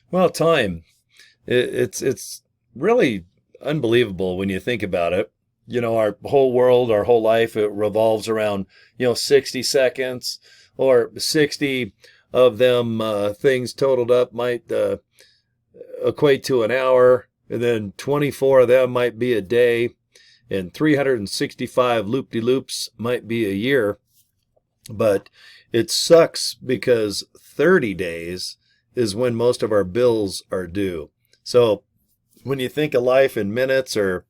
Well, time. It's really unbelievable when you think about it. Our whole world, our whole life, it revolves around, 60 seconds or 60 of them things totaled up might equate to an hour, and then 24 of them might be a day, and 365 loop-de-loops might be a year. But it sucks because 30 days is when most of our bills are due. So when you think of life in minutes or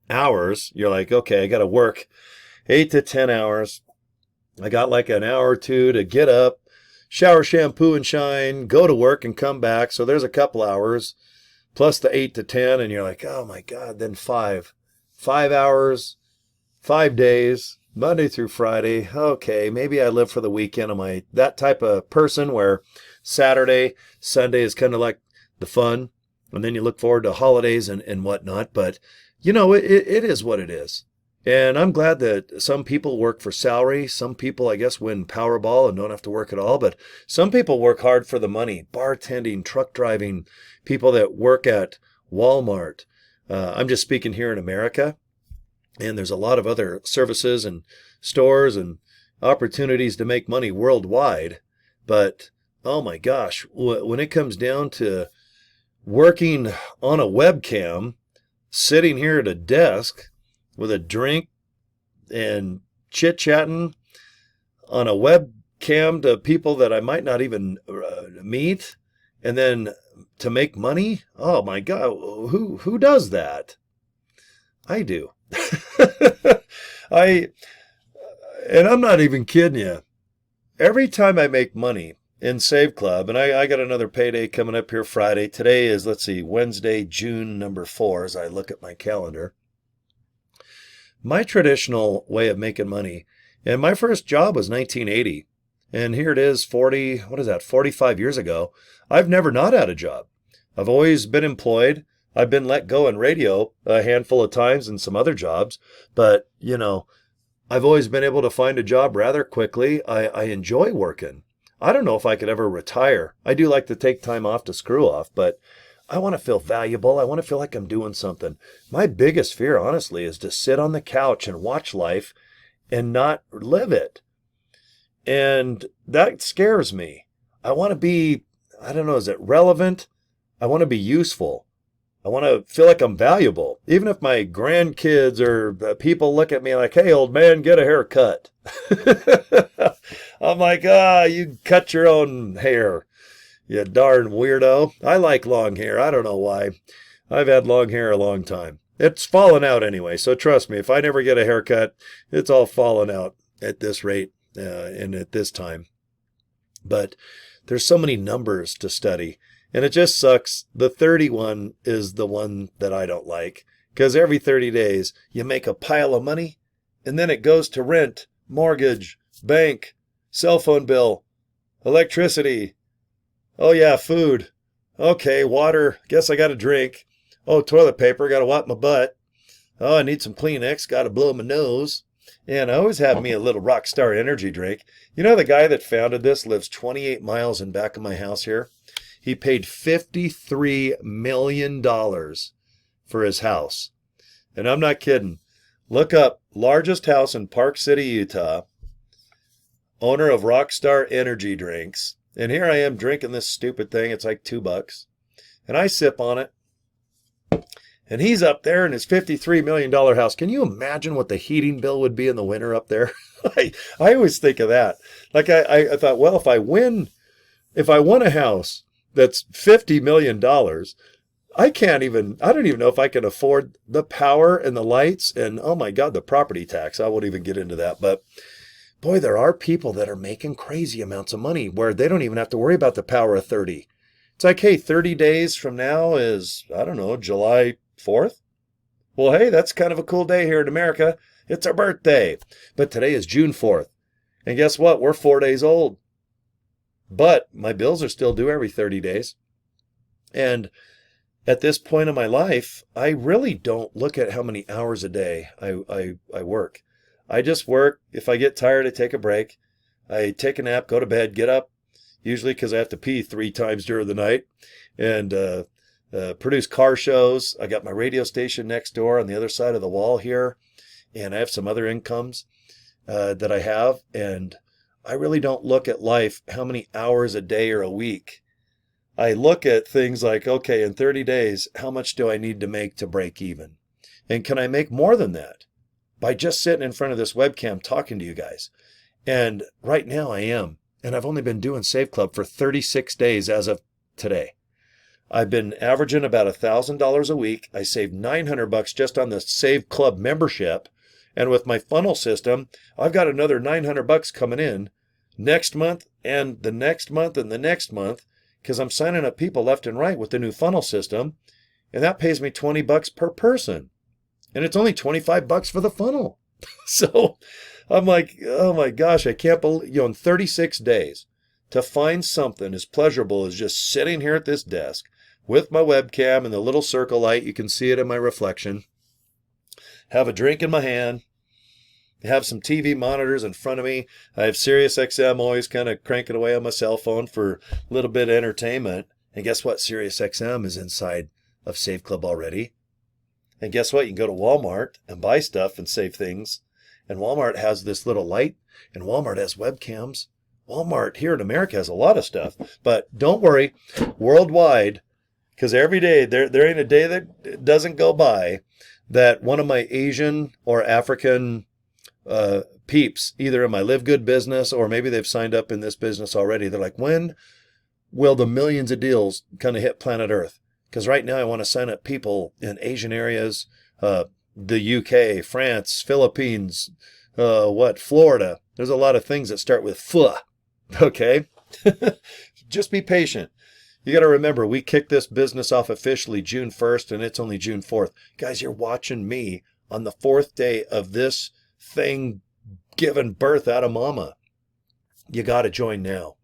hours, you're like, okay, I got to work 8 to 10 hours. I got like an hour or two to get up, shower, shampoo, and shine, go to work and come back. So there's a couple hours plus the 8 to 10. And you're like, oh my God, then 5 hours, 5 days, Monday through Friday. Okay, maybe I live for the weekend. Am I that type of person where Saturday, Sunday is kind of like the fun, and then you look forward to holidays and whatnot? But it is what it is. And I'm glad that some people work for salary. Some people, I guess, win Powerball and don't have to work at all. But some people work hard for the money. Bartending, truck driving, people that work at Walmart. I'm just speaking here in America. And there's a lot of other services and stores and opportunities to make money worldwide. But oh my gosh, when it comes down to working on a webcam, sitting here at a desk with a drink and chit chatting on a webcam to people that I might not even meet, and then to make money, oh my God, who does that? I do. I and I'm not even kidding you. Every time I make money in Save Club, and I got another payday coming up here Friday. Today is, let's see, Wednesday, June number 4, as I look at my calendar. My traditional way of making money, and my first job was 1980, and here it is 45 years ago. I've never not had a job. I've always been employed. I've been let go in radio a handful of times and some other jobs, but I've always been able to find a job rather quickly. I enjoy working. I don't know if I could ever retire. I do like to take time off to screw off, but I want to feel valuable. I want to feel like I'm doing something. My biggest fear, honestly, is to sit on the couch and watch life and not live it. And that scares me. I want to be, I don't know, is it relevant? I want to be useful. I want to feel like I'm valuable. Even if my grandkids or people look at me like, hey, old man, get a haircut. I'm like, you cut your own hair, you darn weirdo. I like long hair. I don't know why. I've had long hair a long time. It's fallen out anyway, so trust me, if I never get a haircut, it's all fallen out at this rate and at this time. But there's so many numbers to study. And it just sucks. The 31 is the one that I don't like, because every 30 days you make a pile of money and then it goes to rent, mortgage, bank, cell phone bill, electricity. Oh yeah, food. Okay, water. Guess I got to drink. Oh, toilet paper. Got to wipe my butt. Oh, I need some Kleenex. Got to blow my nose. And I always have me a little Rockstar energy drink. The guy that founded this lives 28 miles in back of my house here. He paid $53 million for his house. And I'm not kidding. Look up largest house in Park City, Utah, owner of Rockstar Energy Drinks. And here I am drinking this stupid thing. It's like $2. And I sip on it. And he's up there in his $53 million house. Can you imagine what the heating bill would be in the winter up there? I always think of that. Like I thought, well, if I won a house that's $50 million, I don't even know if I can afford the power and the lights and, oh my God, the property tax. I won't even get into that. But boy, there are people that are making crazy amounts of money where they don't even have to worry about the power of 30. It's like, hey, 30 days from now is, I don't know, July 4th. Well, hey, that's kind of a cool day here in America. It's our birthday. But today is June 4th. And guess what? We're 4 days old. But my bills are still due every 30 days. And at this point in my life, I really don't look at how many hours a day I work. I just work. If I get tired, I take a break. I take a nap, go to bed, get up, usually because I have to pee 3 times during the night, and produce car shows. I got my radio station next door on the other side of the wall here, and I have some other incomes that I have, and I really don't look at life how many hours a day or a week. I look at things like, okay, in 30 days, how much do I need to make to break even? And can I make more than that by just sitting in front of this webcam talking to you guys? And right now I am. And I've only been doing Save Club for 36 days as of today. I've been averaging about $1,000 a week. I saved $900 just on the Save Club membership. And with my funnel system, I've got another $900 coming in next month and the next month and the next month, because I'm signing up people left and right with the new funnel system, and that pays me $20 per person. And it's only $25 for the funnel. So I'm like, oh my gosh, I can't believe, in 36 days to find something as pleasurable as just sitting here at this desk with my webcam and the little circle light, you can see it in my reflection, have a drink in my hand, have some TV monitors in front of me. I have Sirius XM always kind of cranking away on my cell phone for a little bit of entertainment. And guess what? Sirius XM is inside of Save Club already. And guess what? You can go to Walmart and buy stuff and save things. And Walmart has this little light, and Walmart has webcams. Walmart here in America has a lot of stuff. But don't worry, worldwide, because every day, there ain't a day that doesn't go by that one of my Asian or African peeps, either in my Live Good business or maybe they've signed up in this business already. They're like, when will the millions of deals kind of hit planet Earth? Because right now I want to sign up people in Asian areas, the UK, France, Philippines, Florida. There's a lot of things that start with F. Okay? Just be patient. You got to remember, we kicked this business off officially June 1st, and it's only June 4th. Guys, you're watching me on the 4th day of this thing giving birth out of mama. You got to join now.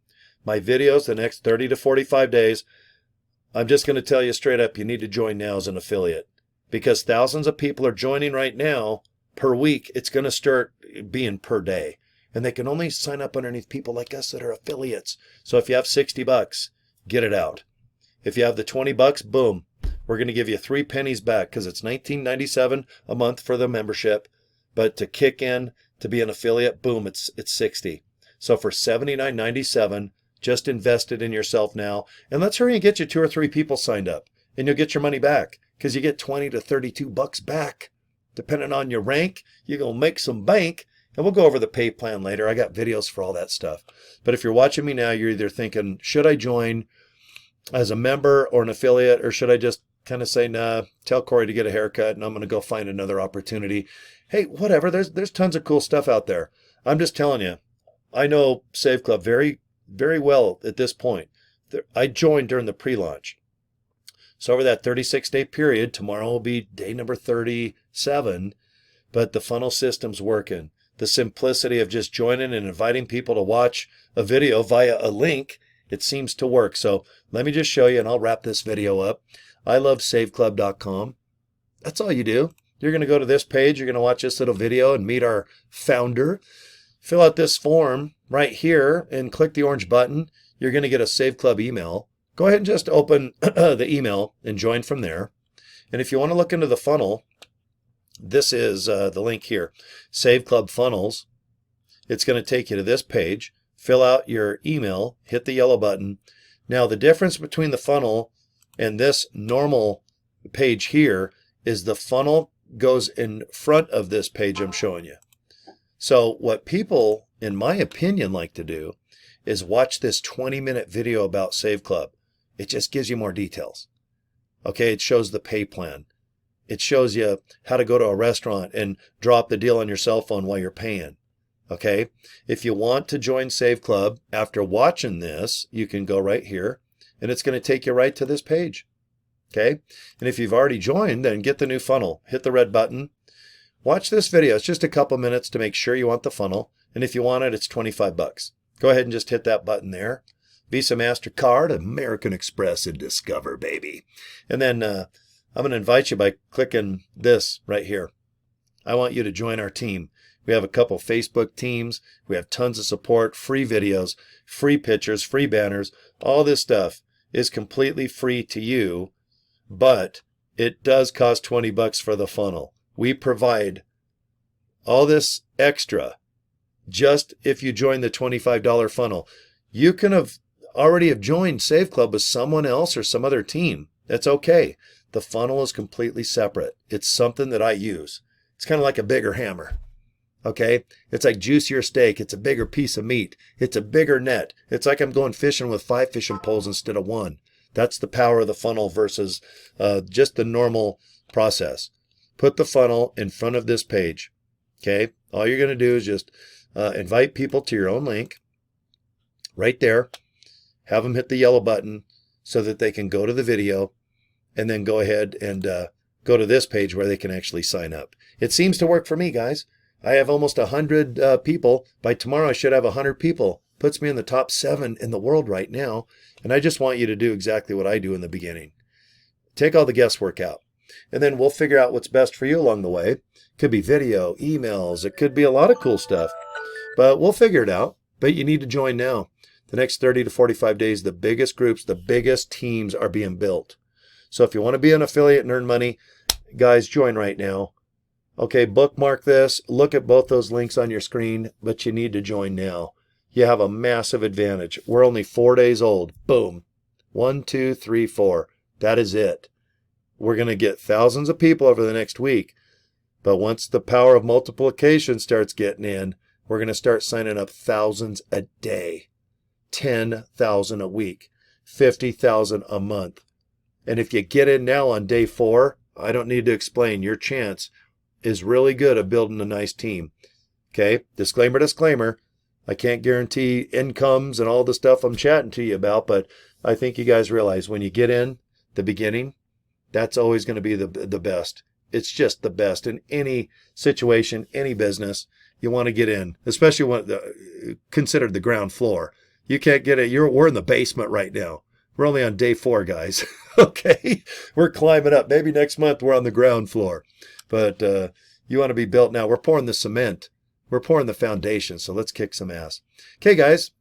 My videos the next 30 to 45 days, I'm just going to tell you straight up, you need to join now as an affiliate, because thousands of people are joining right now per week. It's going to start being per day, and they can only sign up underneath people like us that are affiliates. So if you have $60, get it out. If you have the $20, boom, we're going to give you 3 pennies back, because it's $19.97 a month for the membership. But to kick in, to be an affiliate, boom, it's $60. So for $79.97, just invest it in yourself now. And let's hurry and get you 2 or 3 people signed up. And you'll get your money back, because you get $20 to $32 back. Depending on your rank, you're going to make some bank. And we'll go over the pay plan later. I got videos for all that stuff. But if you're watching me now, you're either thinking, should I join as a member or an affiliate, or should I just kind of say, nah, tell Cory to get a haircut and I'm going to go find another opportunity? Hey, whatever. There's tons of cool stuff out there. I'm just telling you, I know Save Club very, very well at this point. I joined during the pre-launch. So over that 36-day period, tomorrow will be day number 37, but the funnel system's working. The simplicity of just joining and inviting people to watch a video via a link, it seems to work. So let me just show you, and I'll wrap this video up. ilovesaveclub.com. That's all you do. You're going to go to this page. You're going to watch this little video and meet our founder. Fill out this form right here and click the orange button. You're going to get a Save Club email. Go ahead and just open the email and join from there. And if you want to look into the funnel, this is the link here, Save Club Funnels. It's going to take you to this page. Fill out your email, hit the yellow button. Now, the difference between the funnel and this normal page here is the funnel goes in front of this page I'm showing you. So what people, in my opinion, like to do is watch this 20-minute video about Save Club. It just gives you more details. Okay, it shows the pay plan. It shows you how to go to a restaurant and drop the deal on your cell phone while you're paying. Okay, if you want to join Save Club after watching this, you can go right here and it's going to take you right to this page. Okay, and if you've already joined, then get the new funnel. Hit the red button. Watch this video. It's just a couple minutes to make sure you want the funnel. And if you want it, it's $25. Go ahead and just hit that button there. Visa, MasterCard, American Express, and Discover, baby. And then I'm going to invite you by clicking this right here. I want you to join our team. We have a couple Facebook teams. We have tons of support, free videos, free pictures, free banners. All this stuff is completely free to you, but it does cost $20 for the funnel. We provide all this extra just if you join the $25 funnel. You can already have joined Save Club with someone else or some other team. That's okay. The funnel is completely separate. It's something that I use. It's kind of like a bigger hammer. Okay? It's like juicier steak. It's a bigger piece of meat. It's a bigger net. It's like I'm going fishing with 5 fishing poles instead of 1. That's the power of the funnel versus just the normal process. Put the funnel in front of this page. Okay? All you're going to do is just invite people to your own link right there. Have them hit the yellow button so that they can go to the video and then go ahead and go to this page where they can actually sign up. It seems to work for me, guys. I have almost 100 people. By tomorrow, I should have 100 people. Puts me in the top 7 in the world right now. And I just want you to do exactly what I do in the beginning. Take all the guesswork out. And then we'll figure out what's best for you along the way. Could be video, emails. It could be a lot of cool stuff. But we'll figure it out. But you need to join now. The next 30 to 45 days, the biggest groups, the biggest teams are being built. So if you want to be an affiliate and earn money, guys, join right now. Okay, bookmark this. Look at both those links on your screen, but you need to join now. You have a massive advantage. We're only 4 days old. Boom. 1, 2, 3, 4. That is it. We're going to get thousands of people over the next week. But once the power of multiplication starts getting in, we're going to start signing up thousands a day. 10,000 a week. 50,000 a month. And if you get in now on day 4, I don't need to explain, your chance is really good of building a nice team. Okay, disclaimer. I can't guarantee incomes and all the stuff I'm chatting to you about, but I think you guys realize when you get in the beginning, that's always going to be the best. It's just the best in any situation, any business. You want to get in, especially when considered the ground floor. You can't get it. We're in the basement right now. We're only on day 4, guys. Okay, we're climbing up. Maybe next month we're on the ground floor. But you want to be built now. We're pouring the cement. We're pouring the foundation. So let's kick some ass. Okay, guys.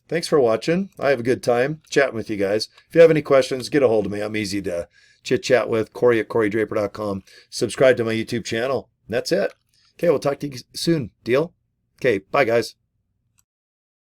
Thanks for watching. I have a good time chatting with you guys. If you have any questions, get a hold of me. I'm easy to chit-chat with. Cory at CoryDraper.com. Subscribe to my YouTube channel. That's it. Okay, we'll talk to you soon. Deal? Okay, bye, guys.